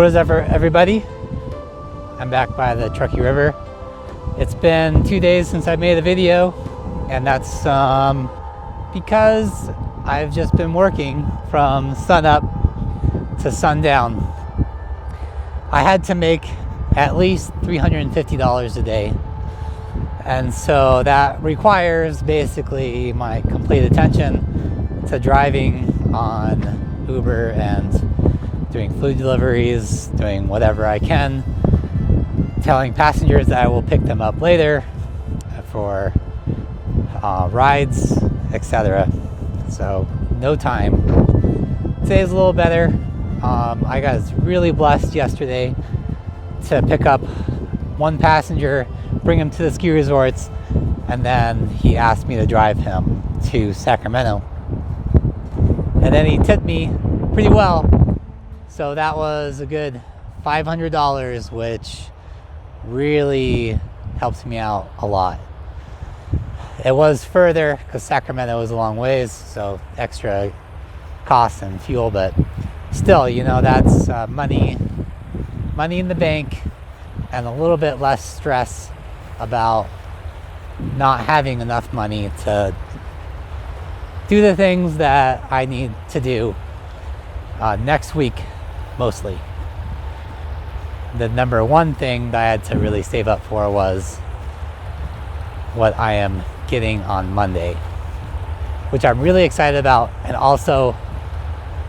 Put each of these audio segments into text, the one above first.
What is up, everybody? I'm back by the Truckee River. It's been 2 days since I made a video, and that's because I've just been working from sunup to sundown. I had to make at least $350 a day, and so that requires basically my complete attention to driving on Uber and doing food deliveries, doing whatever I can, telling passengers that I will pick them up later for rides, etc. So no time. Today's a little better. I got really blessed yesterday to pick up one passenger, bring him to the ski resorts, and then he asked me to drive him to Sacramento. And then he tipped me pretty well. So that was a good $500, which really helped me out a lot. It was further because Sacramento was a long ways, so extra costs and fuel, but still, you know, that's money in the bank and a little bit less stress about not having enough money to do the things that I need to do next week. Mostly. The number one thing that I had to really save up for was what I am getting on Monday, which I'm really excited about and also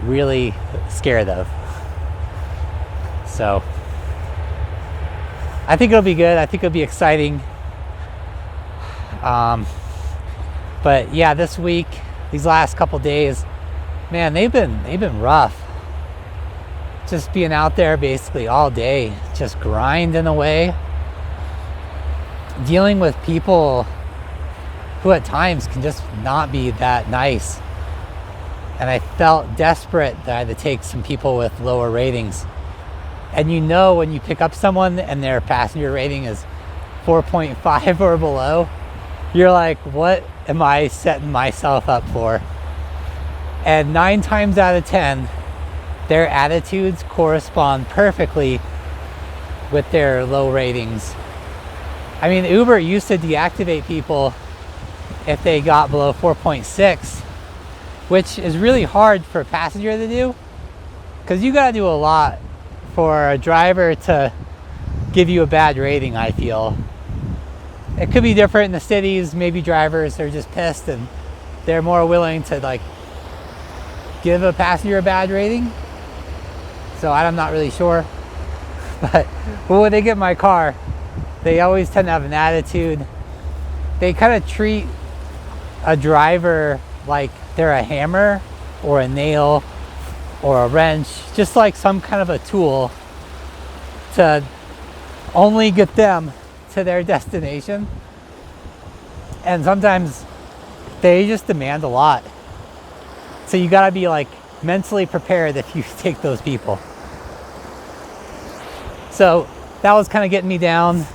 really scared of. So I think it'll be good. I think it'll be exciting. But yeah, this week, these last couple days, man, they've been rough. Just being out there basically all day, just grinding away, dealing with people who at times can just not be that nice. And I felt desperate that I had to take some people with lower ratings. And you know, when you pick up someone and their passenger rating is 4.5 or below, you're like, what am I setting myself up for? And 9 times out of 10, their attitudes correspond perfectly with their low ratings. I mean, Uber used to deactivate people if they got below 4.6, which is really hard for a passenger to do, because you got to do a lot for a driver to give you a bad rating, I feel. It could be different in the cities. Maybe drivers are just pissed and they're more willing to like give a passenger a bad rating. So I'm not really sure, but when they get in my car, they always tend to have an attitude. They kind of treat a driver like they're a hammer or a nail or a wrench, just like some kind of a tool to only get them to their destination. And sometimes they just demand a lot. So you gotta be like mentally prepared if you take those people. So that was kind of getting me down.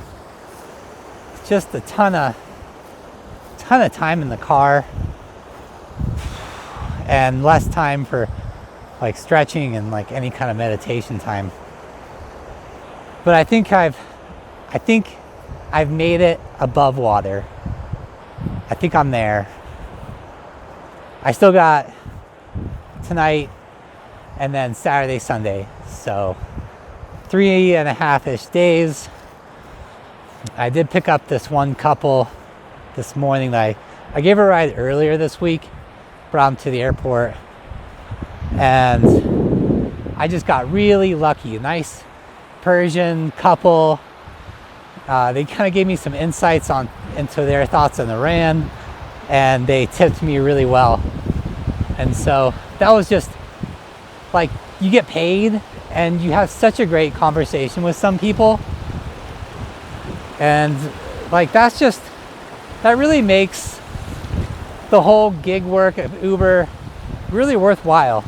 Just a ton of time in the car and less time for like stretching and like any kind of meditation time. But I think I've made it above water. I think I'm there. I still got tonight and then Saturday, Sunday. So 3.5-ish days. I did pick up this one couple this morning that I gave her a ride earlier this week, brought them to the airport, and I just got really lucky. A nice Persian couple. They kind of gave me some insights into their thoughts on Iran, and they tipped me really well. And so that was just like, you get paid and you have such a great conversation with some people, and like that really makes the whole gig work of Uber really worthwhile.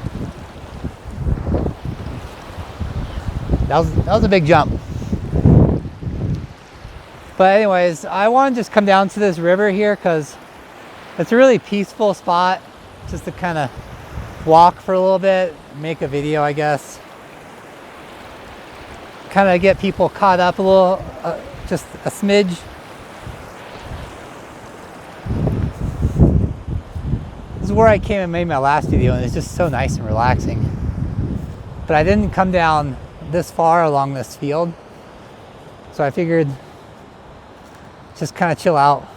That was a big jump. But anyways, I want to just come down to this river here because it's a really peaceful spot just to kind of walk for a little bit, make a video, I guess. kind of get people caught up a little, just a smidge. This is where I came and made my last video, and it's just so nice and relaxing. But I didn't come down this far along this field, so I figured just kind of chill out,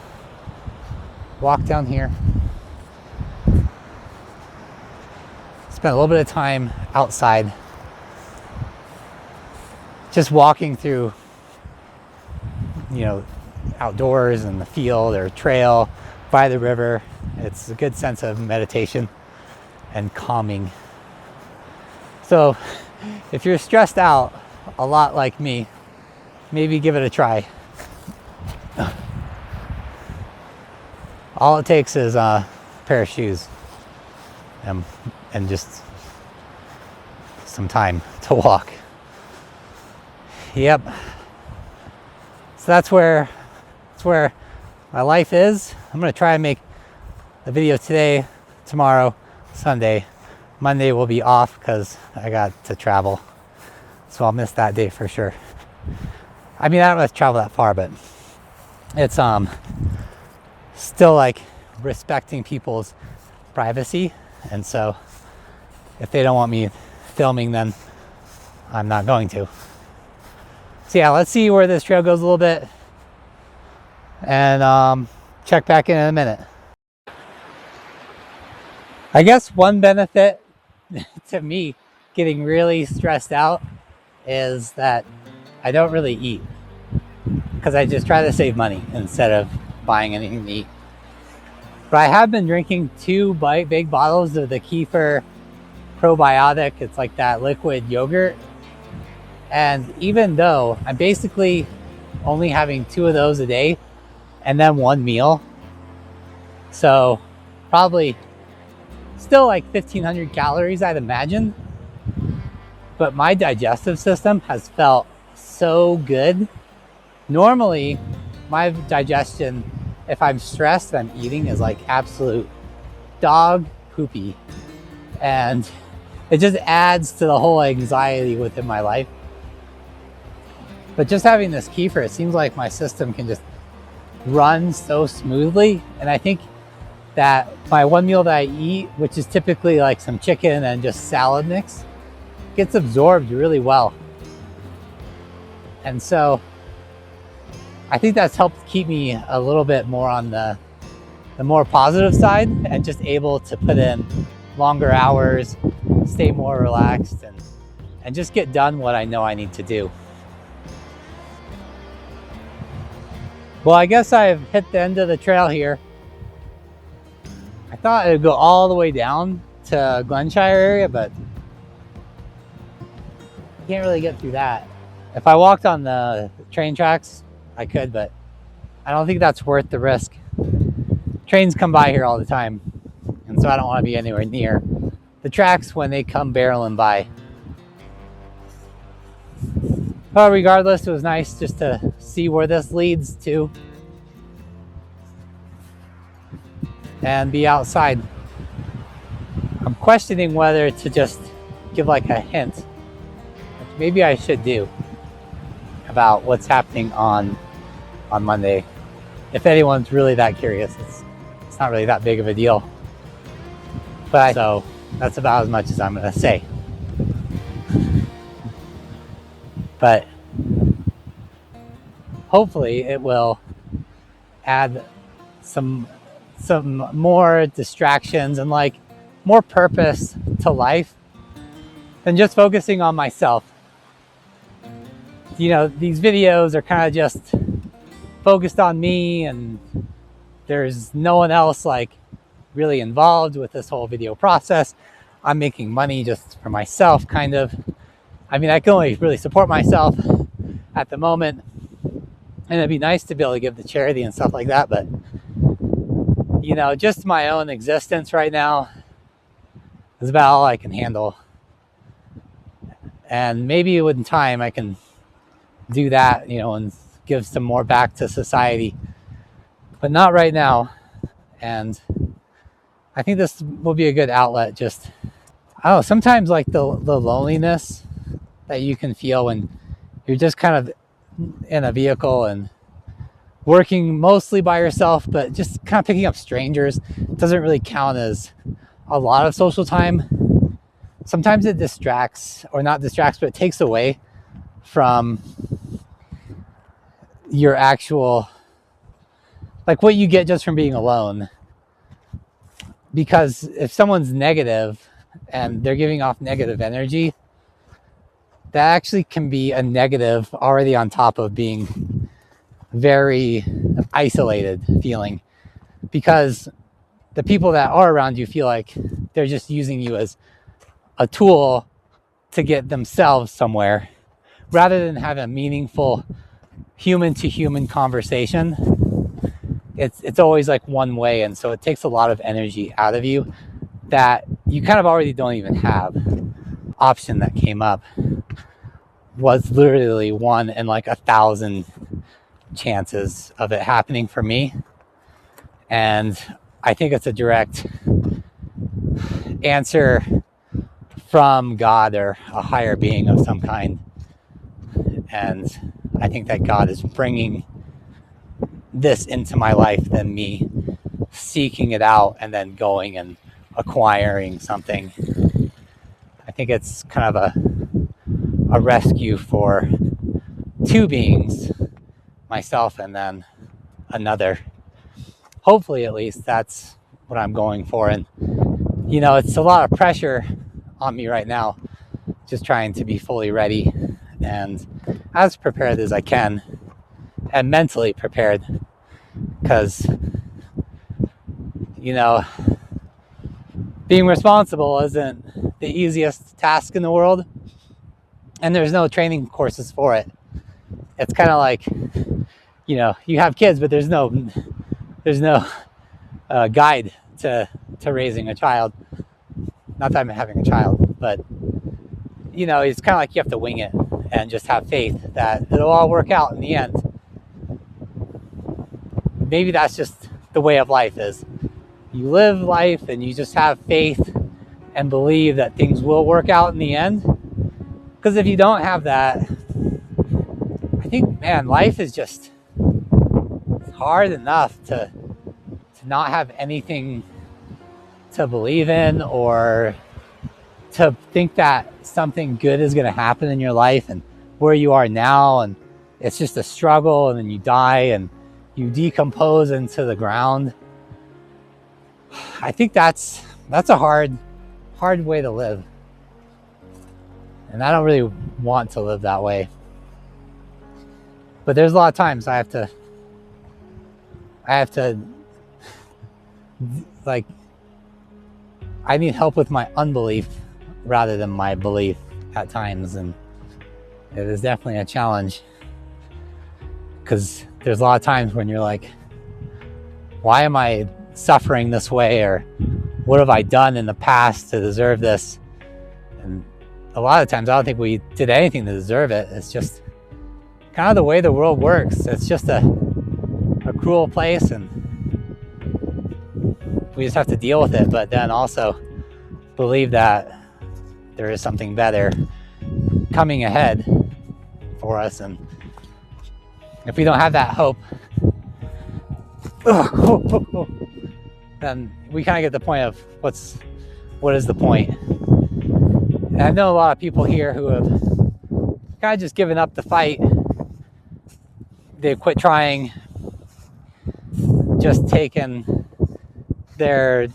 walk down here, spend a little bit of time outside, just walking through, outdoors in the field or trail by the river. It's a good sense of meditation and calming. So if you're stressed out a lot like me, maybe give it a try. All it takes is a pair of shoes and just some time to walk. Yep. So that's where my life is. I'm gonna try and make the video today, tomorrow, Sunday. Monday will be off because I got to travel, so I'll miss that day for sure. I mean, I don't have to travel that far, but it's still like respecting people's privacy, and so if they don't want me filming, then I'm not going to. So yeah, let's see where this trail goes a little bit, and check back in a minute. I guess one benefit to me getting really stressed out is that I don't really eat, because I just try to save money instead of buying anything to eat. But I have been drinking 2 big bottles of the Kefir probiotic. It's like that liquid yogurt. And even though I'm basically only having 2 of those a day and then 1 meal, so probably still like 1,500 calories, I'd imagine. But my digestive system has felt so good. Normally, my digestion, if I'm stressed and I'm eating, is like absolute dog poopy. And it just adds to the whole anxiety within my life. But just having this kefir, it seems like my system can just run so smoothly. And I think that my 1 meal that I eat, which is typically like some chicken and just salad mix, gets absorbed really well. And so I think that's helped keep me a little bit more on the more positive side, and just able to put in longer hours, stay more relaxed, and just get done what I know I need to do. Well, I guess I've hit the end of the trail here. I thought it would go all the way down to Glenshire area, but you can't really get through that. If I walked on the train tracks, I could, but I don't think that's worth the risk. Trains come by here all the time, and so I don't want to be anywhere near the tracks when they come barreling by. But regardless, it was nice just to see where this leads to and be outside. I'm questioning whether to just give like a hint, which maybe I should do, about what's happening on Monday. If anyone's really that curious, it's not really that big of a deal. So that's about as much as I'm going to say. But hopefully it will add some more distractions and like more purpose to life than just focusing on myself. These videos are kind of just focused on me, and there's no one else like really involved with this whole video process. I'm making money just for myself, kind of. I mean, I can only really support myself at the moment, and it'd be nice to be able to give to charity and stuff like that, but just my own existence right now is about all I can handle. And maybe in time I can do that, and give some more back to society, but not right now. And I think this will be a good outlet. Just, sometimes like the loneliness that you can feel when you're just kind of in a vehicle and working mostly by yourself, but just kind of picking up strangers doesn't really count as a lot of social time. Sometimes it distracts, or not distracts, but it takes away from your actual, like what you get just from being alone. Because if someone's negative and they're giving off negative energy, that actually can be a negative already on top of being very isolated feeling, because the people that are around you feel like they're just using you as a tool to get themselves somewhere rather than have a meaningful human to human conversation. It's always like one way, and so it takes a lot of energy out of you that you kind of already don't even have. Option that came up was literally 1 in like 1,000 chances of it happening for me, and I think it's a direct answer from God or a higher being of some kind. And I think that God is bringing this into my life than me seeking it out and then going and acquiring something. I think it's kind of a rescue for two beings, myself and then another. Hopefully, at least, that's what I'm going for. And, you know, it's a lot of pressure on me right now, just trying to be fully ready and as prepared as I can, and mentally prepared, because, you know, being responsible isn't the easiest task in the world, and there's no training courses for it. It's kind of like, you know, you have kids, but there's no guide to raising a child. Not that I'm having a child, but, you know, it's kind of like you have to wing it and just have faith that it'll all work out in the end. Maybe that's just the way of life is. You live life and you just have faith and believe that things will work out in the end. Because if you don't have that, I think, man, life is just hard enough to not have anything to believe in, or to think that something good is going to happen in your life and where you are now, and it's just a struggle, and then you die and you decompose into the ground. I think that's a hard way to live, and I don't really want to live that way. But there's a lot of times I have to like, I need help with my unbelief rather than my belief at times, and it is definitely a challenge, because there's a lot of times when you're like, why am I suffering this way, or what have I done in the past to deserve this? And a lot of times I don't think we did anything to deserve it. It's just kind of the way the world works. It's just a cruel place, and we just have to deal with it, but then also believe that there is something better coming ahead for us. And if we don't have that hope, then we kind of get the point of what is the point? And I know a lot of people here who have kind of just given up the fight. They've quit trying, just taken their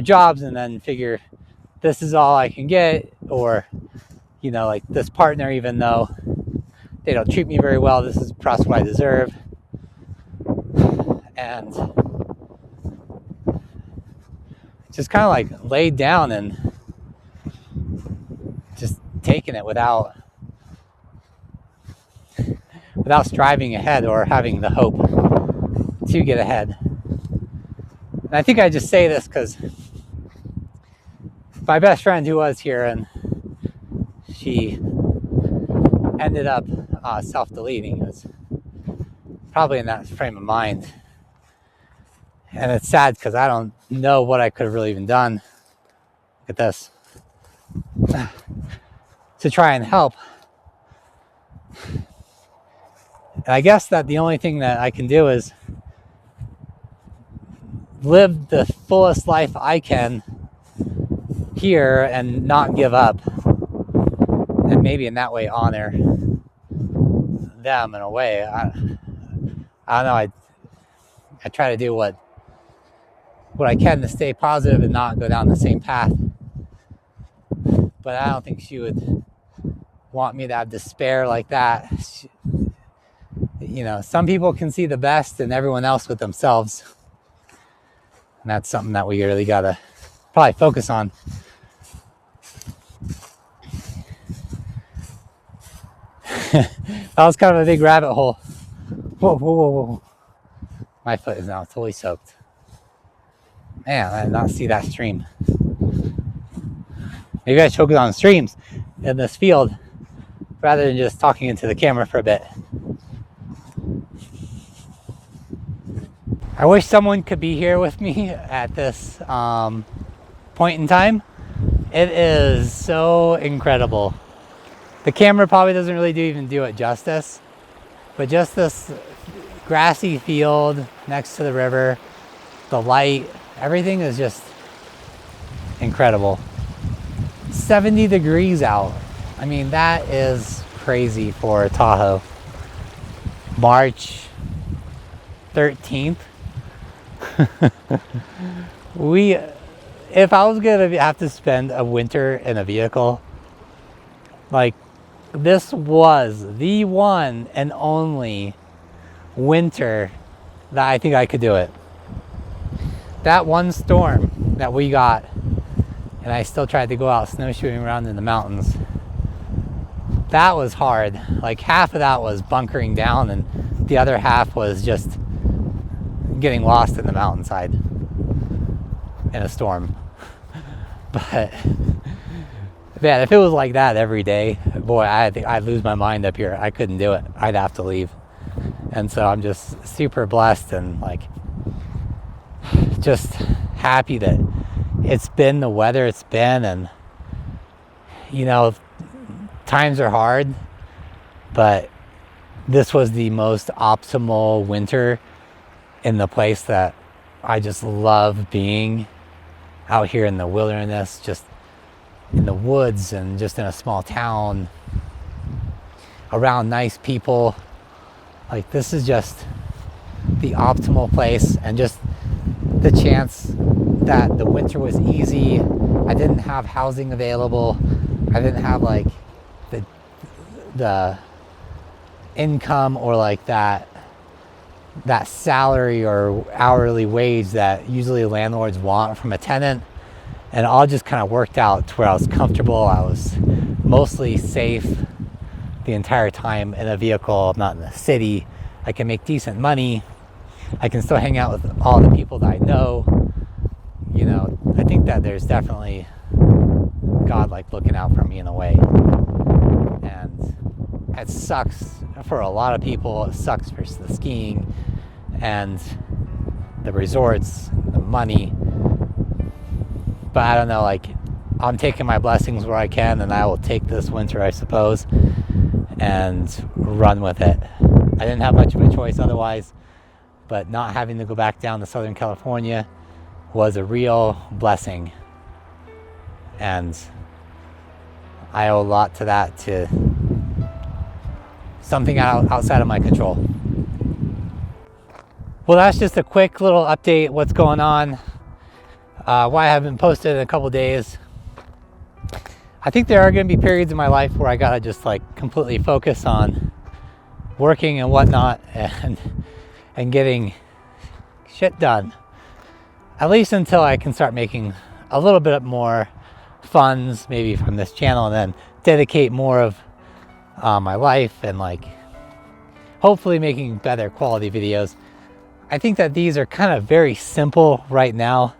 jobs and then figure, this is all I can get, or, you know, like, this partner, even though they don't treat me very well, this is perhaps what I deserve. And just kind of like laid down and just taking it without striving ahead or having the hope to get ahead. And I think I just say this because my best friend who was here, and she ended up self-deleting, was probably in that frame of mind. And it's sad because I don't know what I could have really even done. Look at this. To try and help. And I guess that the only thing that I can do is live the fullest life I can here and not give up. And maybe in that way honor them in a way. I don't know. I try to do what I can to stay positive and not go down the same path. But I don't think she would want me to have despair like that. Some people can see the best in everyone else with themselves. And that's something that we really gotta probably focus on. That was kind of a big rabbit hole. Whoa. My foot is now totally soaked. Man, I did not see that stream. Maybe I should focus on streams in this field rather than just talking into the camera for a bit. I wish someone could be here with me at this point in time. It is so incredible. The camera probably doesn't really even do it justice, but just this grassy field next to the river, the light, everything is just incredible. 70 degrees out. I mean, that is crazy for Tahoe. March 13th. If I was gonna have to spend a winter in a vehicle, like, this was the one and only winter that I think I could do it. That one storm that we got, and I still tried to go out snowshoeing around in the mountains, that was hard. Like, half of that was bunkering down, and the other half was just getting lost in the mountainside in a storm. But man, if it was like that every day, boy, I think I'd lose my mind up here. I couldn't do it. I'd have to leave. And so I'm just super blessed and just happy that it's been the weather it's been. And times are hard, but this was the most optimal winter in the place that I just love being, out here in the wilderness, just in the woods and just in a small town around nice people. Like, this is just the optimal place, and just the chance that the winter was easy. I didn't have housing available. I didn't have the income or that salary or hourly wage that usually landlords want from a tenant. And it all just kind of worked out to where I was comfortable. I was mostly safe the entire time in a vehicle. I'm not in the city. I can make decent money. I can still hang out with all the people that I know. I think that there's definitely God looking out for me in a way. And it sucks for a lot of people. It sucks for the skiing and the resorts, the money. But I don't know, I'm taking my blessings where I can, and I will take this winter, I suppose, and run with it. I didn't have much of a choice otherwise, but not having to go back down to Southern California was a real blessing. And I owe a lot to that, to something outside of my control. Well, that's just a quick little update, what's going on, why I haven't posted in a couple days. I think there are going to be periods in my life where I gotta just completely focus on working and whatnot, and getting shit done. At least until I can start making a little bit more funds, maybe from this channel, and then dedicate more of my life and hopefully making better quality videos. I think that these are kind of very simple right now,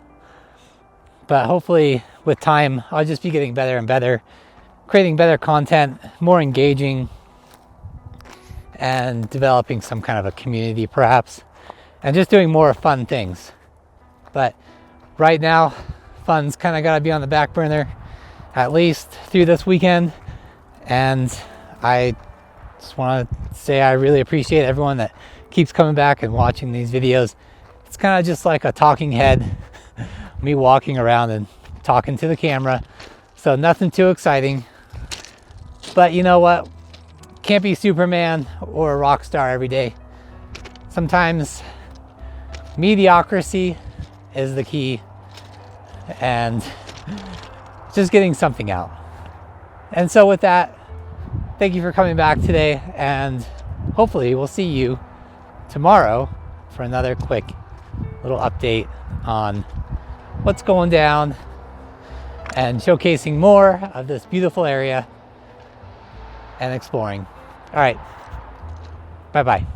but hopefully with time I'll just be getting better and better, creating better content, more engaging, and developing some kind of a community perhaps, and just doing more fun things. But right now, fun's kind of got to be on the back burner, at least through this weekend. And I Just want to say I really appreciate everyone that keeps coming back and watching these videos. It's kind of just like a talking head, me walking around and talking to the camera. So nothing too exciting. But you know what? Can't be Superman or a rock star every day. Sometimes mediocrity is the key, and just getting something out. And so with that, thank you for coming back today, and hopefully we'll see you tomorrow for another quick little update on what's going down and showcasing more of this beautiful area and exploring. All right, bye-bye.